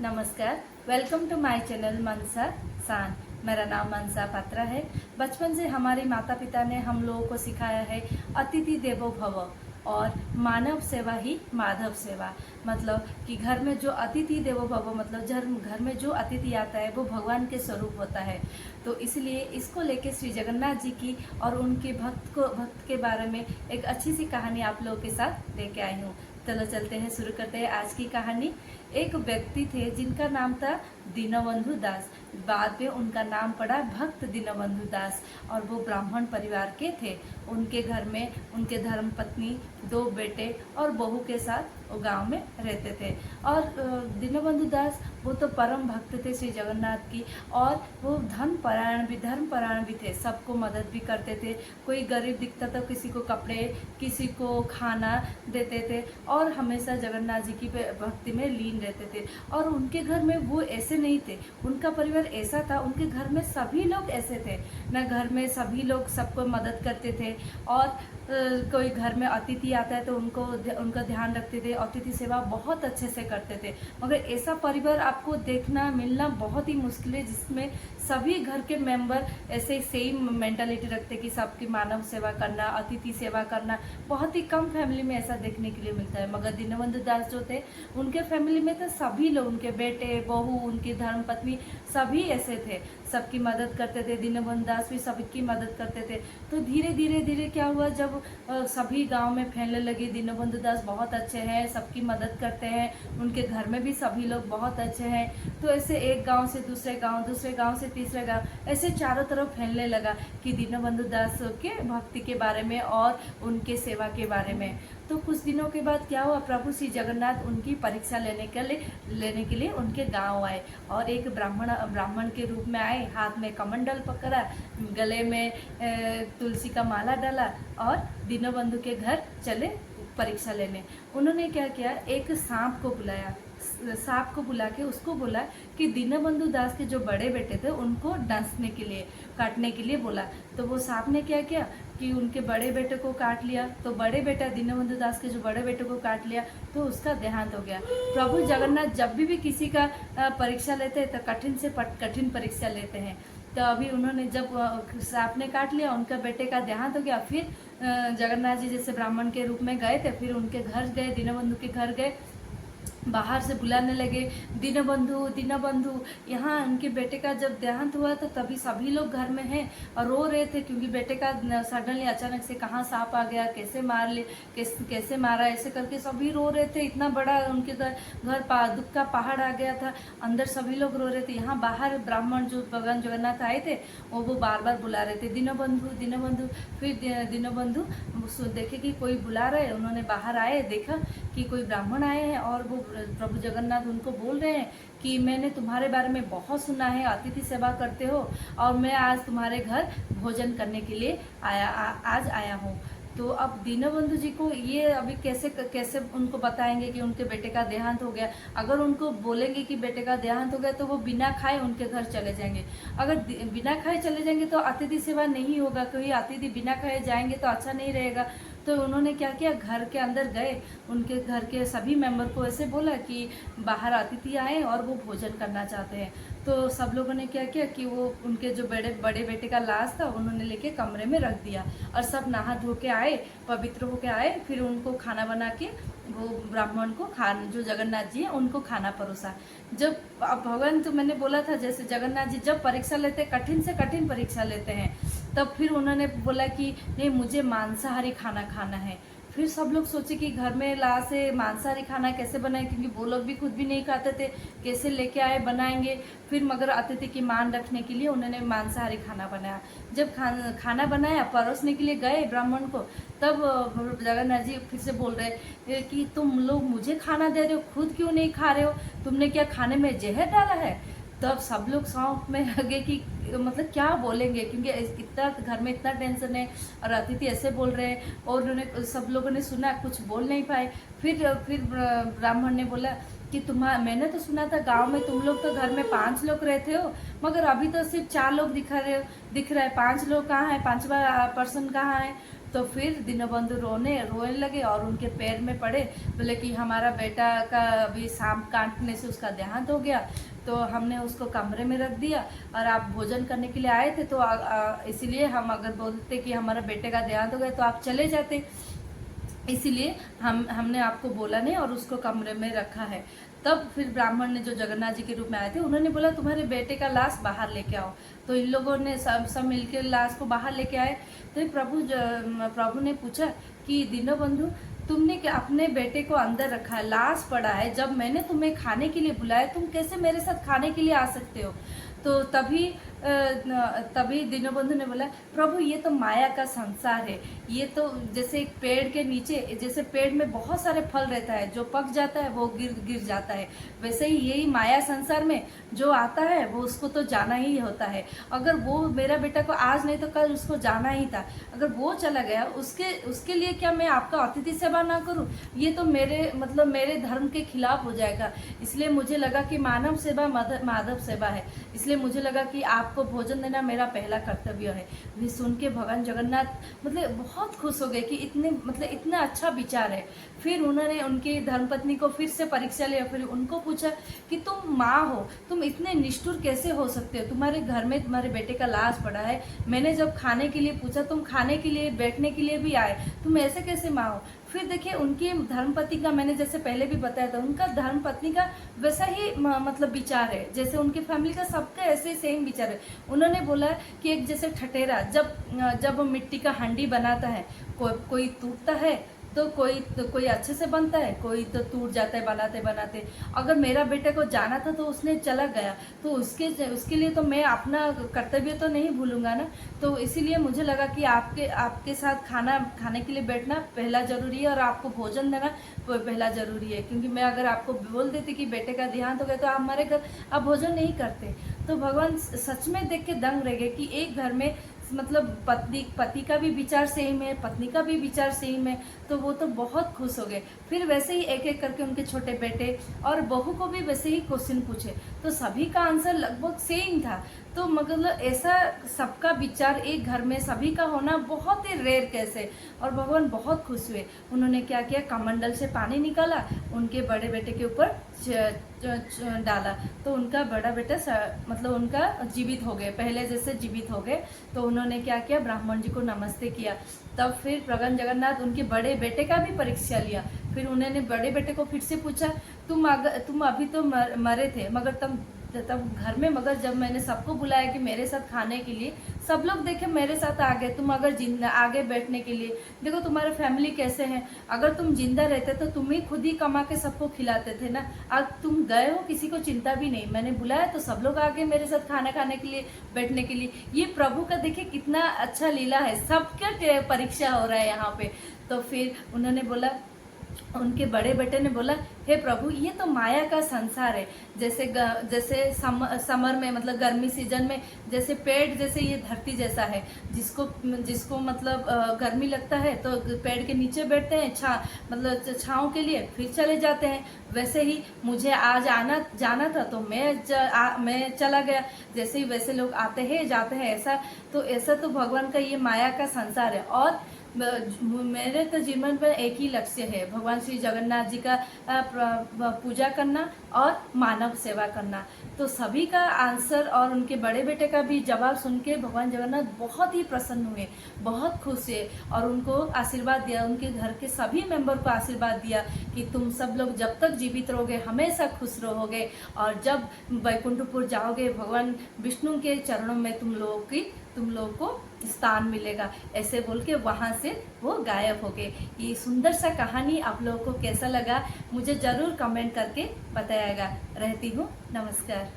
नमस्कार। Welcome to my channel मनसा सान। मेरा नाम मनसा पात्रा है। बचपन से हमारे माता पिता ने हम लोगों को सिखाया है अतिथि देवो भव और मानव सेवा ही माधव सेवा। मतलब कि घर में जो अतिथि देवो भव मतलब घर में जो अतिथि आता है वो भगवान के स्वरूप होता है। तो इसलिए इसको लेके श्री जगन्नाथ जी की और उनके भक्त के बारे में एक अच्छी सी कहानी आप लोगों के साथ लेके आई हूँ। चलो चलते हैं, शुरू करते हैं आज की कहानी। एक व्यक्ति थे जिनका नाम था दीनबंधु दास। बाद में उनका नाम पड़ा भक्त दीनबंधु दास और वो ब्राह्मण परिवार के थे। उनके घर में उनके धर्मपत्नी, 2 बेटे और बहू के साथ वो गांव में रहते थे। और दीनबंधु दास वो तो परम भक्त थे श्री जगन्नाथ की, और वो धर्म परायण भी थे। सबको मदद भी करते थे। कोई गरीब दिखता था किसी को कपड़े, किसी को खाना देते थे और हमेशा जगन्नाथ जी की भक्ति में लीन रहते थे। और उनके घर में वो ऐसे नहीं थे, उनका परिवार ऐसा था, उनके घर में सभी लोग ऐसे थे ना। घर में सभी लोग सबको मदद करते थे और कोई घर में अतिथि आता है तो उनका ध्यान रखते थे। अतिथि सेवा बहुत अच्छे से करते थे। मगर ऐसा परिवार आपको देखना मिलना बहुत ही मुश्किल है जिसमें सभी घर के मेंबर ऐसे सेम मेंटालिटी रखते कि सबकी मानव सेवा करना, अतिथि सेवा करना। बहुत ही कम फैमिली में ऐसा देखने के लिए मिलता है। मगर दीनबंधु दास जो थे उनके फैमिली में तो सभी लोग, उनके बेटे, बहू, उनकी धर्मपत्नी सभी ऐसे थे, सबकी मदद करते थे। दीनबंधु दास भी सबकी मदद करते थे। तो धीरे धीरे क्या हुआ, जब सभी गांव में फैलने लगे दीनबंधु दास बहुत अच्छे हैं, सबकी मदद करते हैं, उनके घर में भी सभी लोग बहुत अच्छे हैं। तो ऐसे एक गांव से दूसरे गांव से तीसरे गांव, ऐसे चारों तरफ फैलने लगा कि दीनबंधु दास के भक्ति के बारे में और उनके सेवा के बारे में। तो कुछ दिनों के बाद क्या हुआ, प्रभु श्री जगन्नाथ उनकी परीक्षा लेने के लिए उनके गांव आए और एक ब्राह्मण के रूप में आए। हाथ में कमंडल पकड़ा, गले में तुलसी का माला डाला और दीनबंधु के घर चले परीक्षा लेने। उन्होंने क्या किया, एक सांप को बुला के उसको बोला कि दीनबंधु दास के जो बड़े बेटे थे उनको काटने के लिए बोला। तो वो सांप ने क्या किया कि उनके बड़े बेटे को काट लिया। तो बड़े बेटा दीनबंधु दास के जो बड़े बेटे को काट लिया तो उसका देहांत हो गया। प्रभु जगन्नाथ जब भी किसी का परीक्षा लेते हैं तो कठिन से कठिन परीक्षा लेते हैं। तो अभी उन्होंने जब सांप ने काट लिया, उनका बेटे का देहांत हो गया। फिर जगन्नाथ जी जैसे ब्राह्मण के रूप में गए थे, फिर उनके घर गए, दीनबंधु के घर गए, बाहर से बुलाने लगे, दीनबंधु। यहाँ उनके बेटे का जब देहांत हुआ तो तभी सभी लोग घर में हैं और रो रहे थे क्योंकि बेटे का सडनली अचानक से कहाँ सांप आ गया, कैसे मारा, ऐसे करके सभी रो रहे थे। इतना बड़ा उनके घर दुख का पहाड़ आ गया था, अंदर सभी लोग रो रहे थे। यहाँ बाहर ब्राह्मण जो भगवान जगन्नाथ आए थे वो बार बार बुला रहे थे दीनबंधु। फिर दीनबंधु देखे कि कोई बुला रहे, उन्होंने बाहर आए, देखा कि कोई ब्राह्मण आए हैं और वो प्रभु जगन्नाथ उनको बोल रहे हैं कि मैंने तुम्हारे बारे में बहुत सुना है, अतिथि सेवा करते हो और मैं आज तुम्हारे घर भोजन करने के लिए आज आया हूँ। तो अब दीनबंधु जी को ये अभी कैसे उनको बताएंगे कि उनके बेटे का देहांत हो गया। अगर उनको बोलेंगे कि बेटे का देहांत हो गया तो वो बिना खाए उनके घर चले जाएंगे। अगर बिना खाए चले जाएंगे तो अतिथि सेवा नहीं होगा, क्योंकि अतिथि बिना खाए जाएंगे तो अच्छा नहीं रहेगा। तो उन्होंने क्या किया, घर के अंदर गए, उनके घर के सभी मेंबर को ऐसे बोला कि बाहर अतिथि आए और वो भोजन करना चाहते हैं। तो सब लोगों ने क्या किया कि वो उनके जो बड़े बेटे का लाश था उन्होंने लेके कमरे में रख दिया और सब नहा धो के आए, पवित्र होके आए। फिर उनको खाना बना के वो ब्राह्मण को जो जगन्नाथ जी है उनको खाना परोसा। जब अब भगवान, तो मैंने बोला था जैसे जगन्नाथ जी जब परीक्षा लेते, कठिन से कठिन परीक्षा लेते हैं, तब फिर उन्होंने बोला कि नहीं, मुझे मांसाहारी खाना खाना है। फिर सब लोग सोचे कि घर में ला से मांसाहारी खाना कैसे बनाए, क्योंकि वो लोग भी खुद भी नहीं खाते थे, कैसे लेके आए बनाएंगे। फिर मगर अतिथि की मान रखने के लिए उन्होंने मांसाहारी खाना बनाया। जब खाना बनाया, परोसने के लिए गए ब्राह्मण को, तब जगन्नाथ जी फिर से बोल रहे कि तुम लोग मुझे खाना दे रहे हो, खुद क्यों नहीं खा रहे हो, तुमने क्या खाने में जहर डाला है। तब सब लोग शौक में लगे कि मतलब क्या बोलेंगे, क्योंकि इतना घर में इतना टेंशन है और अतिथि ऐसे बोल रहे हैं। और उन्होंने सब लोगों ने सुना, कुछ बोल नहीं पाए। फिर ब्राह्मण ने बोला कि मैंने तो सुना था गांव में तुम लोग तो घर में 5 लोग रहते हो, मगर अभी तो सिर्फ 4 लोग दिख रहा है, 5 लोग कहाँ है, 5वां पर्सन कहाँ है। तो फिर दीनबंधु रोने लगे और उनके पैर में पड़े, बोले कि हमारा बेटा का अभी सांप काटने से उसका देहांत हो गया, तो हमने उसको कमरे में रख दिया और आप भोजन करने के लिए आए थे, तो इसीलिए हम अगर बोलते कि हमारा बेटे का देहांत हो गया तो आप चले जाते, इसीलिए हमने आपको बोला नहीं और उसको कमरे में रखा है। तब फिर ब्राह्मण ने, जो जगन्नाथ जी के रूप में आए थे, उन्होंने बोला तुम्हारे बेटे का लाश बाहर लेके आओ। तो इन लोगों ने सब मिलकर लाश को बाहर लेके आए। तो प्रभु ने पूछा कि दीनबंधु, तुमने क्या अपने बेटे को अंदर रखा है, लाश पड़ा है, जब मैंने तुम्हें खाने के लिए बुलाया तुम कैसे मेरे साथ खाने के लिए आ सकते हो? तो तभी दीनबंधु ने बोला, प्रभु ये तो माया का संसार है, ये तो जैसे एक पेड़ के नीचे, जैसे पेड़ में बहुत सारे फल रहता है, जो पक जाता है वो गिर जाता है, वैसे ही यही माया संसार में जो आता है वो उसको तो जाना ही होता है। अगर वो मेरा बेटा को आज नहीं तो कल उसको जाना ही था, अगर वो चला गया उसके लिए क्या मैं आपका अतिथि सेवा ना करूं? ये तो मेरे धर्म के खिलाफ हो जाएगा। इसलिए मुझे लगा कि मानव सेवा माधव सेवा है, इसलिए मुझे लगा कि आपको भोजन देना मेरा पहला कर्तव्य है। भी सुन के भगवान जगन्नाथ बहुत खुश हो गए कि इतना अच्छा विचार है। फिर उन्होंने उनकी धर्मपत्नी को फिर से परीक्षा लिया, फिर उनको पूछा कि तुम माँ हो, तुम इतने निष्ठुर कैसे हो सकते हो? तुम्हारे घर में तुम्हारे बेटे का लाश पड़ा है, मैंने जब खाने के लिए पूछा तुम खाने के लिए बैठने के लिए भी आए, तुम ऐसे कैसे माँ हो? फिर देखिए उनकी धर्मपत्नी का, मैंने जैसे पहले भी बताया था, उनका धर्मपत्नी का वैसा ही विचार है, जैसे उनकी फैमिली का सबका ऐसे सेम विचार है। उन्होंने बोला कि एक जैसे ठठेरा जब मिट्टी का हांडी बनाता है, कोई टूटता है तो कोई अच्छे से बनता है, कोई तो टूट जाता है बनाते बनाते। अगर मेरा बेटे को जाना था तो उसने चला गया, तो उसके लिए तो मैं अपना कर्तव्य तो नहीं भूलूंगा ना। तो इसीलिए मुझे लगा कि आपके साथ खाने के लिए बैठना पहला जरूरी है और आपको भोजन देना पहला जरूरी है, क्योंकि मैं अगर आपको बोल देती कि बेटे का देहांत हो गया तो आप हमारे घर आप भोजन नहीं करते। तो भगवान सच में देख के दंग रह गए कि एक घर में पति का भी विचार सेम है, पत्नी का भी विचार सेम है, तो वो तो बहुत खुश हो गए। फिर वैसे ही एक एक करके उनके छोटे बेटे और बहू को भी वैसे ही क्वेश्चन पूछे, तो सभी का आंसर लगभग सेम था। तो मतलब ऐसा सबका विचार एक घर में सभी का होना बहुत ही रेयर कैसे। और भगवान बहुत खुश हुए। उन्होंने क्या किया, कमंडल से पानी निकाला, उनके बड़े बेटे के ऊपर डाला, तो उनका बड़ा बेटा उनका जीवित हो गए, पहले जैसे जीवित हो गए। तो उन्होंने क्या किया, ब्राह्मण जी को नमस्ते किया। तब फिर भगवान जगन्नाथ उनके बड़े बेटे का भी परीक्षा लिया। फिर उन्होंने बड़े बेटे को फिर से पूछा, तुम अभी तो मरे थे, मगर तब घर में, मगर जब मैंने सबको बुलाया कि मेरे साथ खाने के लिए, सब लोग देखे मेरे साथ आ गए, तुम अगर आगे बैठने के लिए, देखो तुम्हारे फैमिली कैसे हैं, अगर तुम जिंदा रहते तो तुम ही खुद ही कमा के सबको खिलाते थे ना। आज तुम गए हो, किसी को चिंता भी नहीं, मैंने बुलाया तो सब लोग आगे मेरे साथ खाना खाने के लिए, बैठने के लिए। ये प्रभु का देखिए कितना अच्छा लीला है, सबका परीक्षा हो रहा है यहाँ पे। तो फिर उन्होंने बोला, उनके बड़े बेटे ने बोला, हे प्रभु ये तो माया का संसार है। जैसे समर में गर्मी सीजन में जैसे पेड़ जैसे ये धरती जैसा है, जिसको गर्मी लगता है तो पेड़ के नीचे बैठते हैं छांव के लिए, फिर चले जाते हैं। वैसे ही मुझे आज जाना था तो मैं चला गया, जैसे ही वैसे लोग आते हैं जाते हैं। ऐसा तो भगवान का ये माया का संसार है। और मेरे तो जीवन में एक ही लक्ष्य है, भगवान श्री जगन्नाथ जी का पूजा करना और मानव सेवा करना। तो सभी का आंसर और उनके बड़े बेटे का भी जवाब सुन के भगवान जगन्नाथ बहुत ही प्रसन्न हुए, बहुत खुश हुए और उनको आशीर्वाद दिया, उनके घर के सभी मेंबर को आशीर्वाद दिया कि तुम सब लोग जब तक जीवित रहोगे हमेशा खुश रहोगे, और जब वैकुंठपुर जाओगे भगवान विष्णु के चरणों में तुम लोगों को स्थान मिलेगा। ऐसे बोल के वहाँ से वो गायब हो गए। ये सुंदर सा कहानी आप लोगों को कैसा लगा मुझे जरूर कमेंट करके बताइएगा। रहती हूँ, नमस्कार।